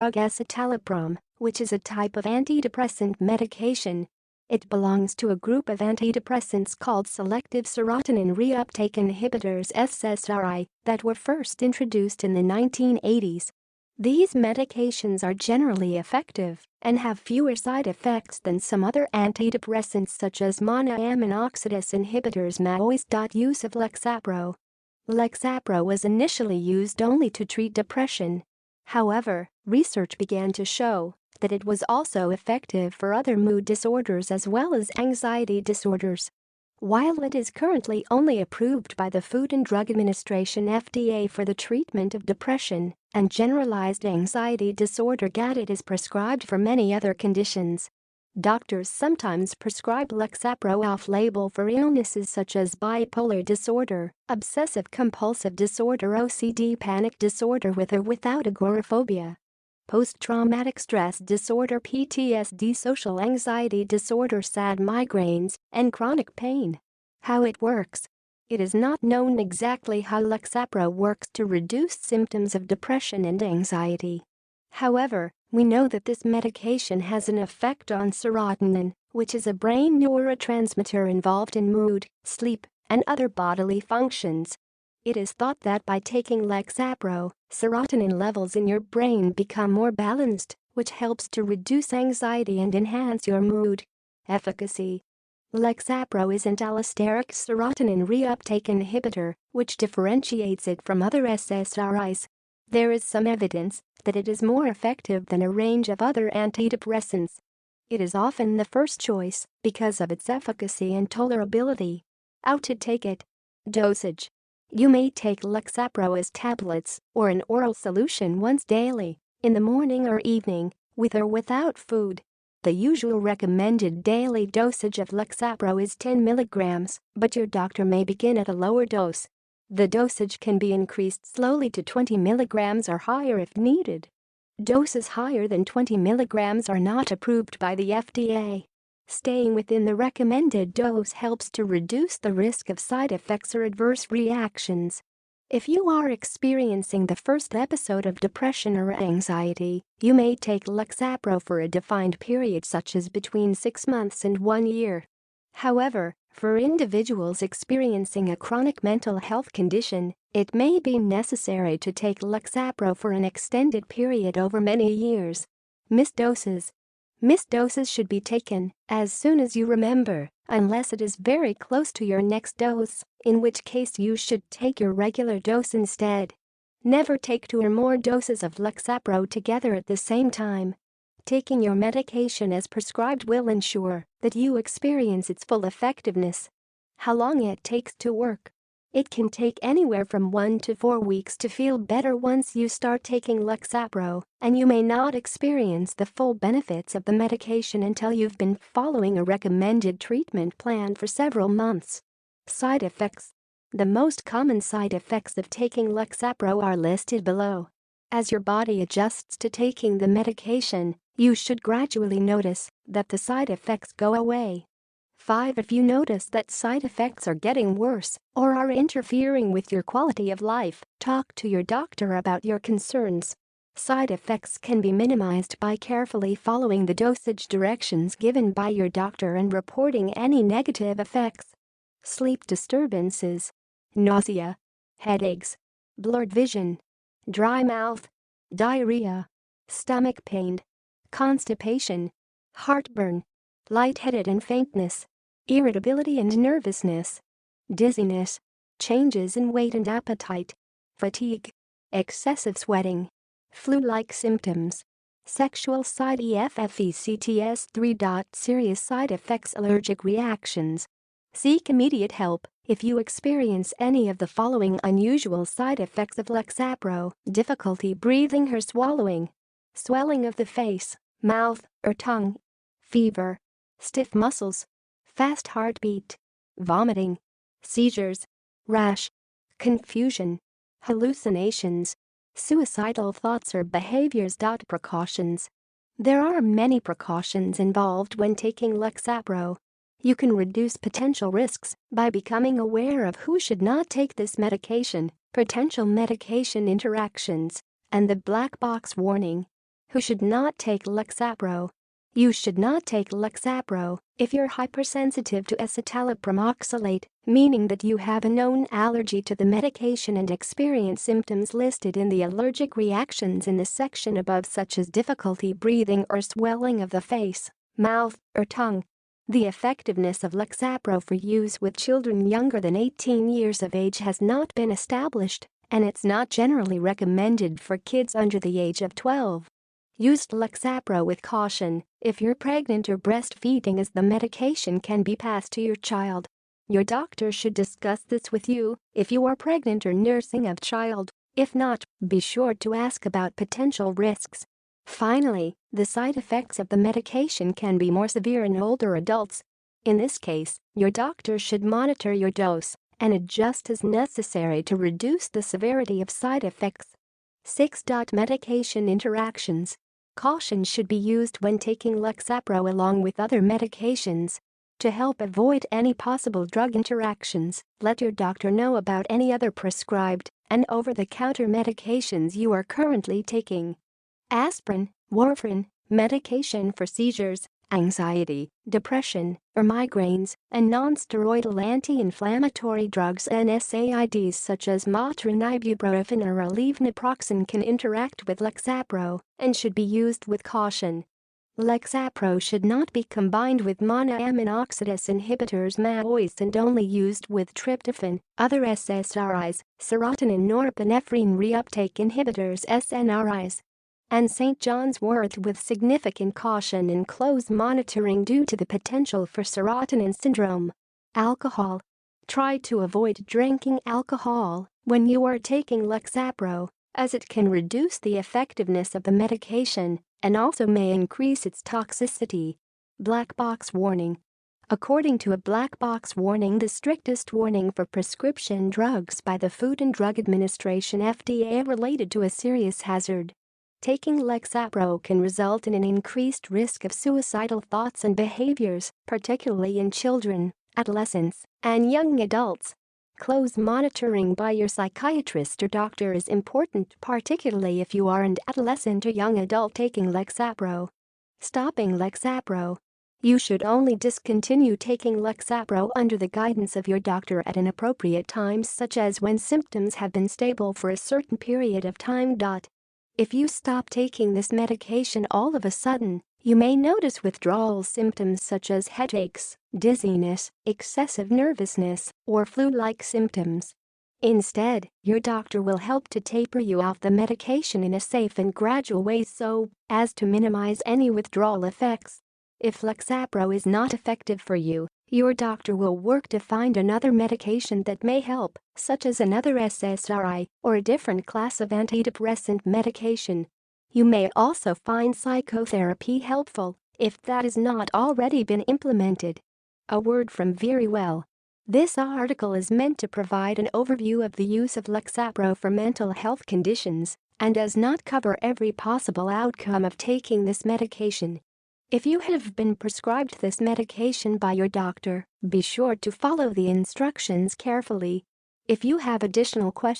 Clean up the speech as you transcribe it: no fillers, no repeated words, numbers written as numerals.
drug escitalopram, which is a type of antidepressant medication. It belongs to a group of antidepressants called selective serotonin reuptake inhibitors SSRI that were first introduced in the 1980s. These medications are generally effective and have fewer side effects than some other antidepressants such as monoamine oxidase inhibitors MAOIs. Use of Lexapro. Lexapro was initially used only to treat depression. However, research began to show that it was also effective for other mood disorders as well as anxiety disorders. While it is currently only approved by the Food and Drug Administration (FDA) for the treatment of depression and generalized anxiety disorder (GAD), it is prescribed for many other conditions. Doctors sometimes prescribe Lexapro off-label for illnesses such as bipolar disorder, obsessive-compulsive disorder, OCD, panic disorder with or without agoraphobia, post-traumatic stress disorder (PTSD), social anxiety disorder, SAD, migraines, and chronic pain. How it works. It is not known exactly how Lexapro works to reduce symptoms of depression and anxiety. However, we know that this medication has an effect on serotonin, which is a brain neurotransmitter involved in mood, sleep, and other bodily functions. It is thought that by taking Lexapro, serotonin levels in your brain become more balanced, which helps to reduce anxiety and enhance your mood. Efficacy. Lexapro is an allosteric serotonin reuptake inhibitor, which differentiates it from other SSRIs. There is some evidence that it is more effective than a range of other antidepressants. It is often the first choice because of its efficacy and tolerability. How to take it. Dosage. You may take Lexapro as tablets or an oral solution once daily, in the morning or evening, with or without food. The usual recommended daily dosage of Lexapro is 10 mg, but your doctor may begin at a lower dose. The dosage can be increased slowly to 20 mg or higher if needed. Doses higher than 20 mg are not approved by the FDA. Staying within the recommended dose helps to reduce the risk of side effects or adverse reactions. If you are experiencing the first episode of depression or anxiety, you may take Lexapro for a defined period such as between 6 months and 1 year. However, for individuals experiencing a chronic mental health condition, it may be necessary to take Lexapro for an extended period over many years. Missed doses. Missed doses should be taken as soon as you remember, unless it is very close to your next dose, in which case you should take your regular dose instead. Never take 2 or more doses of Lexapro together at the same time. Taking your medication as prescribed will ensure that you experience its full effectiveness. How long it takes to work. It can take anywhere from 1 to 4 weeks to feel better once you start taking Lexapro, and you may not experience the full benefits of the medication until you've been following a recommended treatment plan for several months. Side effects. The most common side effects of taking Lexapro are listed below. As your body adjusts to taking the medication, you should gradually notice that the side effects go away. 5. If you notice that side effects are getting worse or are interfering with your quality of life, talk to your doctor about your concerns. Side effects can be minimized by carefully following the dosage directions given by your doctor and reporting any negative effects. Sleep disturbances, nausea, headaches, blurred vision, dry mouth, diarrhea, stomach pain, constipation, heartburn, lightheaded and faintness, irritability and nervousness, dizziness, changes in weight and appetite, fatigue, excessive sweating, flu-like symptoms, sexual side effects. 3. Serious side effects, allergic reactions. Seek immediate help if you experience any of the following unusual side effects of Lexapro: difficulty breathing or swallowing, swelling of the face, mouth, or tongue, fever, stiff muscles, fast heartbeat, vomiting, seizures, rash, confusion, hallucinations, suicidal thoughts or behaviors. Precautions. There are many precautions involved when taking Lexapro. You can reduce potential risks by becoming aware of who should not take this medication, potential medication interactions, and the black box warning. Who should not take Lexapro? You should not take Lexapro if you're hypersensitive to escitalopram oxalate, meaning that you have a known allergy to the medication and experience symptoms listed in the allergic reactions in the section above, such as difficulty breathing or swelling of the face, mouth, or tongue. The effectiveness of Lexapro for use with children younger than 18 years of age has not been established, and it's not generally recommended for kids under the age of 12. Use Lexapro with caution if you're pregnant or breastfeeding, as the medication can be passed to your child. Your doctor should discuss this with you if you are pregnant or nursing a child. If not, be sure to ask about potential risks. Finally, the side effects of the medication can be more severe in older adults. In this case, your doctor should monitor your dose and adjust as necessary to reduce the severity of side effects. 6. Medication interactions. Caution should be used when taking Lexapro along with other medications. To help avoid any possible drug interactions, let your doctor know about any other prescribed and over-the-counter medications you are currently taking. Aspirin, warfarin, medication for seizures, anxiety, depression, or migraines, and non-steroidal anti-inflammatory drugs and NSAIDs such as Motrin, ibuprofen, or naproxen can interact with Lexapro and should be used with caution. Lexapro should not be combined with monoamine oxidase inhibitors MAOIs and only used with tryptophan, other SSRIs, serotonin norepinephrine reuptake inhibitors SNRIs, and St. John's wort with significant caution and close monitoring due to the potential for serotonin syndrome. Alcohol. Try to avoid drinking alcohol when you are taking Lexapro, as it can reduce the effectiveness of the medication and also may increase its toxicity. Black box warning. According to a black box warning, the strictest warning for prescription drugs by the Food and Drug Administration (FDA) related to a serious hazard. Taking Lexapro can result in an increased risk of suicidal thoughts and behaviors, particularly in children, adolescents, and young adults. Close monitoring by your psychiatrist or doctor is important, particularly if you are an adolescent or young adult taking Lexapro. Stopping Lexapro. You should only discontinue taking Lexapro under the guidance of your doctor at an appropriate time, such as when symptoms have been stable for a certain period of time. If you stop taking this medication all of a sudden, you may notice withdrawal symptoms such as headaches, dizziness, excessive nervousness, or flu-like symptoms. Instead, your doctor will help to taper you off the medication in a safe and gradual way so as to minimize any withdrawal effects. If Lexapro is not effective for you, your doctor will work to find another medication that may help, such as another SSRI or a different class of antidepressant medication. You may also find psychotherapy helpful if that has not already been implemented. A word from Verywell. This article is meant to provide an overview of the use of Lexapro for mental health conditions and does not cover every possible outcome of taking this medication. If you have been prescribed this medication by your doctor, be sure to follow the instructions carefully. If you have additional questions,